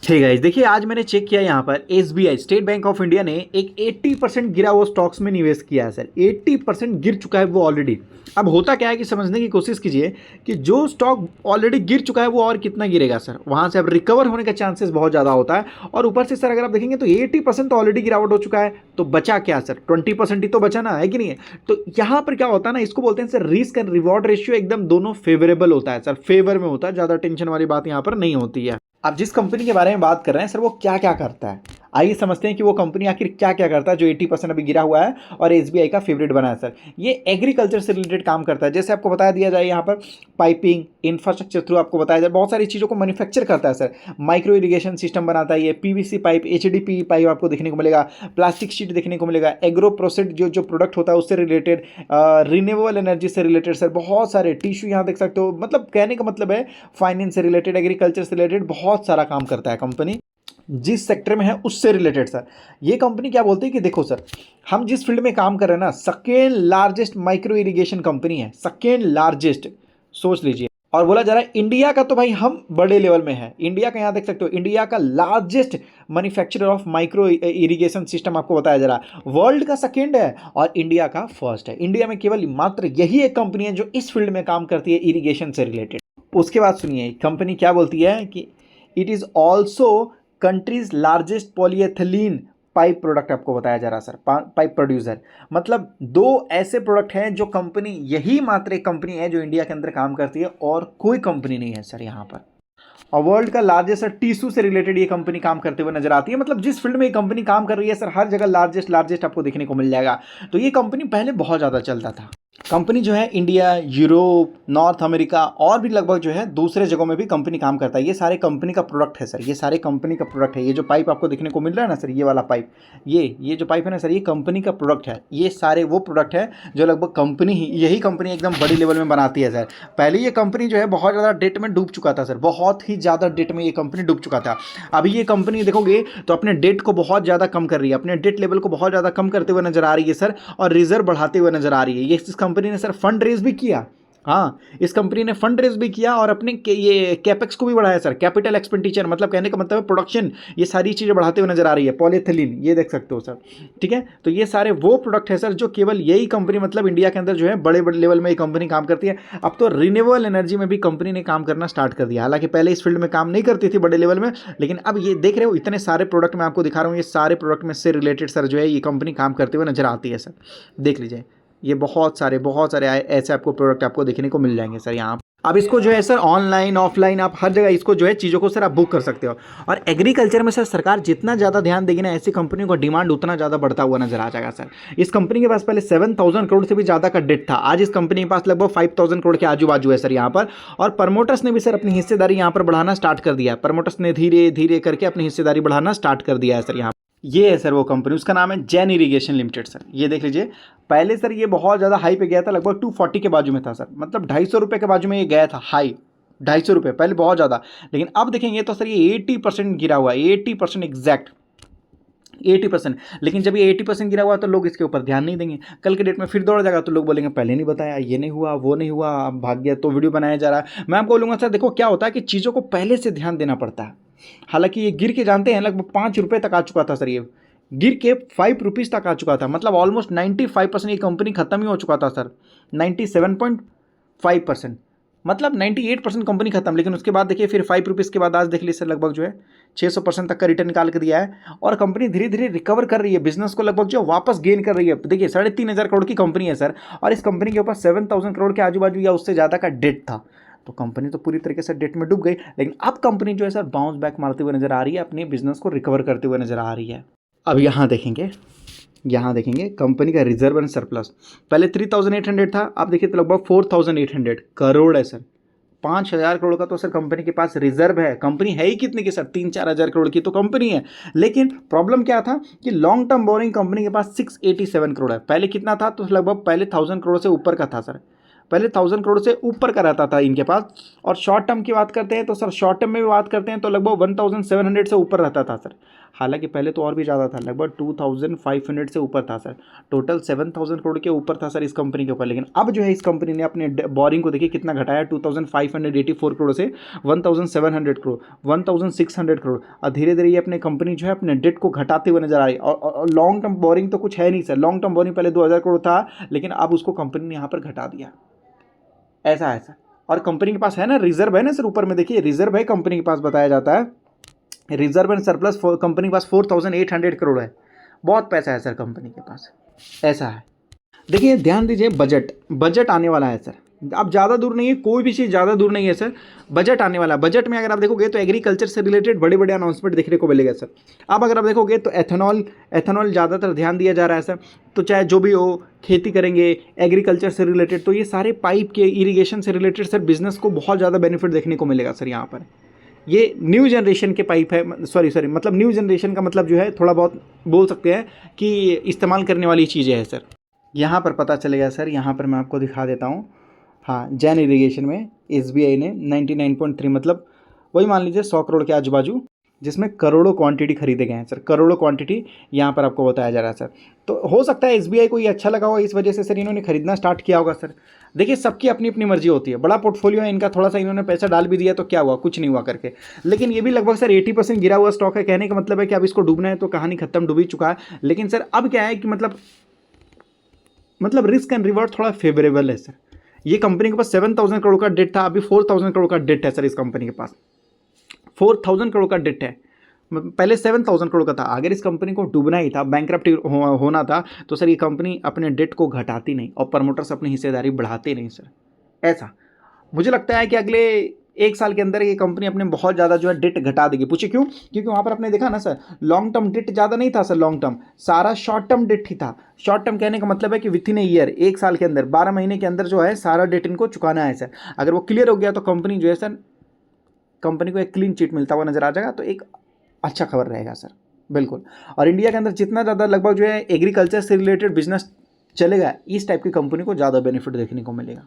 ठीक है, देखिए आज मैंने चेक किया यहाँ पर SBI state bank of India ने एक 80% गिरा हुआ स्टॉक्स में निवेश किया है सर। 80% गिर चुका है वो ऑलरेडी। अब होता क्या है कि समझने की कोशिश कीजिए कि जो स्टॉक ऑलरेडी गिर चुका है वो और कितना गिरेगा सर। वहाँ से अब रिकवर होने का चांसेस बहुत ज़्यादा होता है। और ऊपर से सर अगर आप देखेंगे तो 80% तो ऑलरेडी गिरावट हो चुका है, तो बचा क्या सर? 20% ही तो बचा ना, है कि नहीं है? तो यहाँ पर क्या होता है ना, इसको बोलते हैं sir risk and reward ratio एकदम दोनों फेवरेबल होता है सर, फेवर में होता है। ज़्यादा टेंशन वाली बात यहाँ पर नहीं होती है। आप जिस कंपनी के बारे में बात कर रहे हैं सर वो क्या क्या करता है, आइए समझते हैं कि वो कंपनी आखिर क्या क्या करता है जो 80% अभी गिरा हुआ है और एसबीआई का फेवरेट बना है सर। ये एग्रीकल्चर से रिलेटेड काम करता है। जैसे आपको बता दिया जाए यहाँ पर पाइपिंग इंफ्रास्ट्रक्चर थ्रू आपको बताया जाए, बहुत सारी चीज़ों को मैन्युफैक्चर करता है सर। माइक्रो इरिगेशन सिस्टम बनाता है ये, पीवीसी पाइप, एचडीपी पाइप आपको देखने को मिलेगा, प्लास्टिक शीट देखने को मिलेगा, एग्रो प्रोसेस्ड जो प्रोडक्ट होता है उससे रिलेटेड, रिन्यूएबल एनर्जी से रिलेटेड सर बहुत सारे टिश्यू यहाँ देख सकते हो। मतलब कहने का मतलब है फाइनेंस से रिलेटेड, एग्रीकल्चर से रिलेटेड बहुत सारा काम करता है कंपनी, जिस सेक्टर में है उससे रिलेटेड सर। ये कंपनी क्या बोलती है कि देखो सर, हम जिस फील्ड में काम कर रहे हैं ना, second largest micro irrigation company है, सेकेंड लार्जेस्ट, सोच लीजिए। और बोला जा रहा है इंडिया का, तो भाई हम बड़े लेवल में है इंडिया का। यहाँ देख सकते हो इंडिया का largest manufacturer of micro irrigation system आपको बताया जा रहा है। वर्ल्ड का सेकेंड है और इंडिया का फर्स्ट है। इंडिया में केवल मात्र यही एक कंपनी है जो इस फील्ड में काम करती है इरिगेशन से रिलेटेड। उसके बाद सुनिए कंपनी क्या बोलती है कि it is also countries largest polyethylene pipe product आपको बताया जा रहा है सर, पाइप प्रोड्यूसर। मतलब दो ऐसे प्रोडक्ट हैं जो कंपनी, यही मात्र एक कंपनी है जो इंडिया के अंदर काम करती है और कोई कंपनी नहीं है सर यहाँ पर। और वर्ल्ड का लार्जेस्ट सर टिश्यू से रिलेटेड ये कंपनी काम करते हुए नजर आती है। मतलब जिस फील्ड में ये कंपनी काम कर रही है सर, हर जगह लार्जेस्ट लार्जेस्ट आपको देखने को मिल जाएगा। तो ये कंपनी पहले बहुत ज़्यादा चलता था। कंपनी जो है इंडिया, यूरोप, नॉर्थ अमेरिका और भी लगभग जो है दूसरे जगहों में भी कंपनी काम करता है। ये सारे कंपनी का प्रोडक्ट है सर, ये सारे कंपनी का प्रोडक्ट है। ये जो पाइप आपको देखने को मिल रहा है ना सर, ये वाला पाइप, ये जो पाइप है ना सर, ये कंपनी का प्रोडक्ट है। ये सारे वो प्रोडक्ट है जो लगभग कंपनी ही, यही कंपनी एकदम बड़ी लेवल में बनाती है सर। पहले ये कंपनी जो है बहुत ज़्यादा डेट में डूब चुका था सर, बहुत ही ज़्यादा डेट में ये कंपनी डूब चुका था। अभी ये कंपनी देखोगे तो अपने डेट को बहुत ज़्यादा कम कर रही है, अपने डेट लेवल को बहुत ज़्यादा कम करते हुए नजर आ रही है सर, और रिजर्व बढ़ाते हुए नजर आ रही है। ये इस कंपनी ने सर फंड रेज भी किया। हाँ, इस कंपनी ने फंड रेज भी किया और अपने ये कैपेक्स को भी बढ़ाया सर, कैपिटल एक्सपेंडिचर, मतलब कहने का मतलब है प्रोडक्शन, ये सारी चीज़ें बढ़ाते हुए नजर आ रही है। पॉलीथिलीन ये देख सकते हो सर, ठीक है। तो ये सारे वो प्रोडक्ट है सर जो केवल यही कंपनी, मतलब इंडिया के अंदर जो है बड़े बड़े लेवल में ये कंपनी काम करती है। अब तो रिन्यूएबल एनर्जी में भी कंपनी ने काम करना स्टार्ट कर दिया। हालांकि पहले इस फील्ड में काम नहीं करती थी बड़े लेवल में, लेकिन अब ये देख रहे हो इतने सारे प्रोडक्ट मैं आपको दिखा रहा हूँ, ये सारे प्रोडक्ट में से रिलेटेड सर जो है ये कंपनी काम करते हुए नजर आती है सर। देख लीजिए, ये बहुत सारे ऐसे आपको प्रोडक्ट आपको देखने को मिल जाएंगे सर यहाँ। अब इसको जो है सर ऑनलाइन ऑफलाइन आप हर जगह इसको जो है चीज़ों को सर आप बुक कर सकते हो। और एग्रीकल्चर में सर सरकार जितना ज़्यादा ध्यान देगी ना, ऐसी कंपनियों का डिमांड उतना ज़्यादा बढ़ता हुआ नजर आ जाएगा सर। इस कंपनी के पास पहले 7,000 करोड़ से भी ज़्यादा का डेट था, आज इस कंपनी के पास लगभग 5,000 करोड़ के आजू बाजू है सर यहाँ पर। और प्रमोटर्स ने भी सर अपनी हिस्सेदारी यहाँ पर बढ़ाना स्टार्ट कर दिया है। प्रमोटर्स ने धीरे धीरे करके अपनी हिस्सेदारी बढ़ाना स्टार्ट कर दिया है सर यहाँ। ये है सर वो कंपनी, उसका नाम है जैन इरिगेशन लिमिटेड सर। ये देख लीजिए, पहले सर ये बहुत ज़्यादा हाई पे गया था, लगभग 240 के बाजू में था सर, मतलब 250 रुपये के बाजू में ये गया था हाई, 250 रुपये पहले बहुत ज़्यादा। लेकिन अब देखेंगे तो सर ये 80% गिरा हुआ है, 80% एग्जैक्ट 80%। लेकिन जब ये 80% गिरा हुआ तो लोग इसके ऊपर ध्यान नहीं देंगे, कल के डेट में फिर दौड़ जाएगा तो लोग बोलेंगे पहले नहीं बताया, ये नहीं हुआ, वो नहीं हुआ, अब भाग गया तो वीडियो बनाया जा रहा है। मैं आपको बोलूँगा सर देखो क्या होता है कि चीज़ों को पहले से ध्यान देना पड़ता है। हालांकि ये गिर के जानते हैं लगभग 5 रुपये तक आ चुका था सर, ये गिर के 5 रुपीज़ तक आ चुका था, मतलब ऑलमोस्ट 95% ये कंपनी खत्म ही हो चुका था सर, 97.5%, मतलब 98% कंपनी खत्म। लेकिन उसके बाद देखिए फिर 5 रुपीज़ के बाद आज देख लीजिए सर लगभग जो है 600% तक का रिटर्न निकाल के दिया है। और कंपनी धीरे धीरे रिकवर कर रही है, बिजनेस को लगभग जो वापस गेन कर रही है। देखिए 3,500 करोड़ की कंपनी है सर, और इस कंपनी के ऊपर 7,000 करोड़ के आजू बाजू या उससे ज़्यादा का डेट था। तो कंपनी तो पूरी तरीके से डेट में डूब गई, लेकिन अब कंपनी जो है सर बाउंस बैक मारते हुए नजर आ रही है, अपने बिजनेस को रिकवर करते हुए नजर आ रही है। अब यहाँ देखेंगे कंपनी का रिजर्व एंड सरप्लस, पहले 3,800 था, अब देखिए तो लगभग 4,800 करोड़ है सर। 5,000 करोड़ का तो सर कंपनी के पास रिजर्व है। कंपनी है ही कितने की सर, 3-4 हज़ार करोड़ की तो कंपनी है। लेकिन प्रॉब्लम क्या था कि लॉन्ग टर्म बोरिंग कंपनी के पास 687 करोड़ है। पहले कितना था तो लगभग पहले 1,000 करोड़ से ऊपर का था सर, पहले 1000 करोड़ से ऊपर का रहता था इनके पास। और शॉर्ट टर्म की बात करते हैं तो सर शॉर्ट टर्म में भी बात करते हैं तो लगभग 1700 से ऊपर रहता था सर। हालांकि पहले तो और भी ज़्यादा था, लगभग 2500 से ऊपर था सर। टोटल 7000 करोड़ के ऊपर था सर इस कंपनी के ऊपर। लेकिन अब जो है इस कंपनी ने अपने बोरिंग को देखिए कितना घटाया, 2584 करोड़ से 1700 करोड़, 1600 करोड़। और धीरे धीरे ये अपने कंपनी जो है अपने डेट को घटाते हुए नजर आई। और लॉन्ग टर्म बोरिंग तो कुछ है नहीं सर। लॉन्ग टर्म बोरिंग पहले 2000 करोड़ था, लेकिन अब उसको कंपनी ने यहाँ पर घटा दिया। ऐसा है सर। और कंपनी के पास है ना रिजर्व है ना सर, ऊपर में देखिए रिजर्व है कंपनी के पास, बताया जाता है रिजर्व एंड सरप्लस कंपनी के पास 4800 करोड़ है। बहुत पैसा है सर कंपनी के पास। ऐसा है। देखिए ध्यान दीजिए, बजट आने वाला है सर। अब ज़्यादा दूर नहीं है, कोई भी चीज़ ज़्यादा दूर नहीं है सर। बजट आने वाला है। बजट में अगर आप देखोगे तो एग्रीकल्चर से रिलेटेड बड़े बड़े अनाउंसमेंट देखने को मिलेगा सर। अब अगर आप देखोगे तो एथेनॉल ज़्यादातर ध्यान दिया जा रहा है सर। तो चाहे जो भी हो, खेती करेंगे एग्रीकल्चर से रिलेटेड, तो ये सारे पाइप के इरीगेशन से रिलेटेड सर बिजनेस को बहुत ज़्यादा बेनिफिट देखने को मिलेगा सर। यहाँ पर ये न्यू जनरेशन के पाइप है, सॉरी मतलब न्यू जनरेशन का मतलब जो है थोड़ा बहुत बोल सकते हैं कि इस्तेमाल करने वाली चीज़ें हैं सर। यहाँ पर पता चलेगा सर, यहाँ पर मैं आपको दिखा देता हूँ। हाँ, जैन इरीगेशन में एसबीआई ने 99.3 मतलब वही मान लीजिए 100 करोड़ के आजू बाजू, जिसमें करोड़ों क्वांटिटी खरीदे गए हैं सर। करोड़ों क्वांटिटी यहाँ पर आपको बताया जा रहा है सर। तो हो सकता है एसबीआई को ये अच्छा लगा होगा, इस वजह से सर इन्होंने खरीदना स्टार्ट किया होगा सर। देखिए सबकी अपनी अपनी मर्जी होती है। बड़ा पोर्टफोलियो है इनका, थोड़ा सा इन्होंने पैसा डाल भी दिया तो क्या हुआ, कुछ नहीं हुआ करके। लेकिन ये भी लगभग सर 80% गिरा हुआ स्टॉक है। कहने का मतलब है कि अब इसको डूबना है तो कहानी खत्म, डूब ही चुका है। लेकिन सर अब क्या है कि मतलब रिस्क एंड रिवॉर्ड थोड़ा फेवरेबल है सर। ये कंपनी के पास 7000 करोड़ का डेट था, अभी 4000 करोड़ का डेट है सर इस कंपनी के पास। 4000 करोड़ का डेट है, पहले 7000 करोड़ का था। अगर इस कंपनी को डूबना ही था, बैंकरप्ट होना था, तो सर ये कंपनी अपने डेट को घटाती नहीं और प्रमोटर्स अपनी हिस्सेदारी बढ़ाते नहीं सर। ऐसा मुझे लगता है कि अगले 1 साल के अंदर ये कंपनी अपने बहुत ज़्यादा जो है डेट घटा देगी। पूछिए क्यों? क्योंकि वहाँ पर आपने देखा ना सर, लॉन्ग टर्म डेट ज़्यादा नहीं था सर। लॉन्ग टर्म सारा शॉर्ट टर्म डेट ही था। शॉर्ट टर्म कहने का मतलब है कि विथ इन ए ईयर, 1 साल के अंदर, 12 महीने के अंदर जो है सारा डेट इनको चुकाना है सर। अगर वो क्लियर हो गया तो कंपनी जो है सर, कंपनी को एक क्लीन चिट मिलता हुआ नजर आ जाएगा, तो एक अच्छा खबर रहेगा सर। बिल्कुल। और इंडिया के अंदर जितना ज़्यादा लगभग जो है एग्रीकल्चर से रिलेटेड बिजनेस चलेगा, इस टाइप की कंपनी को ज़्यादा बेनिफिट देखने को मिलेगा।